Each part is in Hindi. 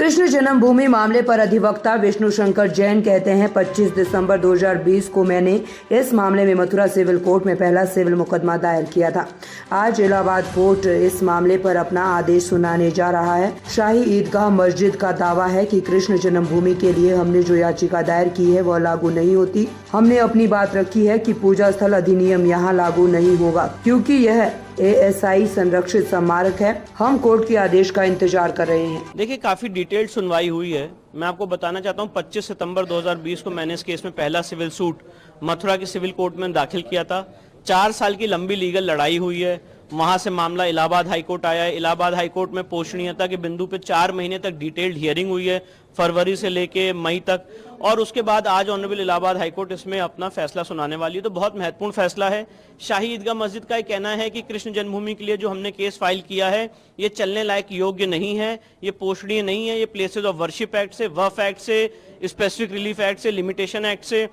कृष्ण जन्मभूमि मामले पर अधिवक्ता विष्णु शंकर जैन कहते हैं 25 दिसंबर 2020 को मैंने इस मामले में मथुरा सिविल कोर्ट में पहला सिविल मुकदमा दायर किया था। आज इलाहाबाद कोर्ट इस मामले पर अपना आदेश सुनाने जा रहा है। शाही ईदगाह मस्जिद का दावा है कि कृष्ण जन्मभूमि के लिए हमने जो याचिका दायर की है वह लागू नहीं होती। हमने अपनी बात रखी है कि पूजा स्थल अधिनियम यहाँ लागू नहीं होगा क्योंकि यह ASI संरक्षित स्मारक है। हम कोर्ट के आदेश का इंतजार कर रहे हैं। देखिए, काफी डिटेल्ड सुनवाई हुई है। मैं आपको बताना चाहता हूँ 25 सितंबर 2020 को मैंने इस केस में पहला सिविल सूट मथुरा के सिविल कोर्ट में दाखिल किया था। 4 साल की लंबी लीगल लड़ाई हुई है। वहां से मामला इलाहाबाद हाईकोर्ट आया है। इलाहाबाद हाईकोर्ट में पोषणीयता के बिंदु पे 4 महीने तक डिटेल्ड हियरिंग हुई है, फरवरी से लेके मई तक, और उसके बाद आज ऑनरेबल इलाहाबाद हाईकोर्ट इसमें अपना फैसला सुनाने वाली है। तो बहुत महत्वपूर्ण फैसला है। शाही ईदगाह मस्जिद का कहना है कि कृष्ण जन्मभूमि के लिए जो हमने केस फाइल किया है ये चलने लायक योग्य नहीं है, ये पोषणीय नहीं है। ये प्लेसेस ऑफ वर्शिप एक्ट से, वफ एक्ट से, स्पेसिफिक रिलीफ एक्ट से, लिमिटेशन एक्ट से,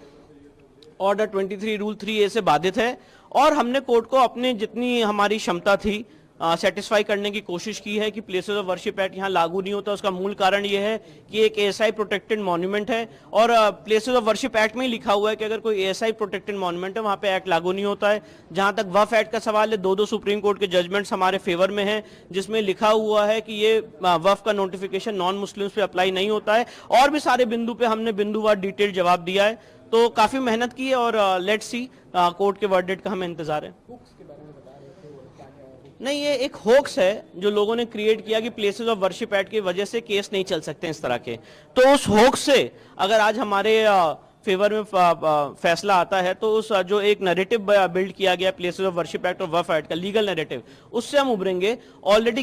ऑर्डर 23 रूल 3A से बाधित है। और हमने कोर्ट को अपने जितनी हमारी क्षमता थी सेटिस्फाई करने की कोशिश की है कि प्लेसेस ऑफ वर्शिप एक्ट यहाँ लागू नहीं होता। उसका मूल कारण ये है कि एक ASI प्रोटेक्टेड मॉन्यूमेंट है और प्लेसेस ऑफ वर्शिप एक्ट में ही लिखा हुआ है कि अगर कोई ASI प्रोटेक्टेड मॉन्यूमेंट है वहाँ पे एक्ट लागू नहीं होता है। जहाँ तक वफ एक्ट का सवाल है, 2 सुप्रीम कोर्ट के जजमेंट्स हमारे फेवर में हैं जिसमें लिखा हुआ है कि ये वफ का नोटिफिकेशन नॉन मुस्लिम्स पे अप्लाई नहीं होता है। और भी सारे बिंदु पे हमने बिंदुवार डिटेल जवाब दिया है। तो काफी मेहनत की है और लेट्स सी कोर्ट के वर्डिक्ट का हमें इंतजार है। नहीं, ये एक होक्स है जो लोगों ने क्रिएट किया कि प्लेसेस ऑफ वर्शिप एक्ट की वजह से केस नहीं चल सकते इस तरह के। तो उस होक्स से अगर आज हमारे फेवर में फैसला आता है तो उस जो एक नैरेटिव बिल्ड किया गया प्लेसेस ऑफ वर्शिप एक्ट और वफ एक्ट का लीगल नैरेटिव, उससे हम उभरेंगे। ऑलरेडी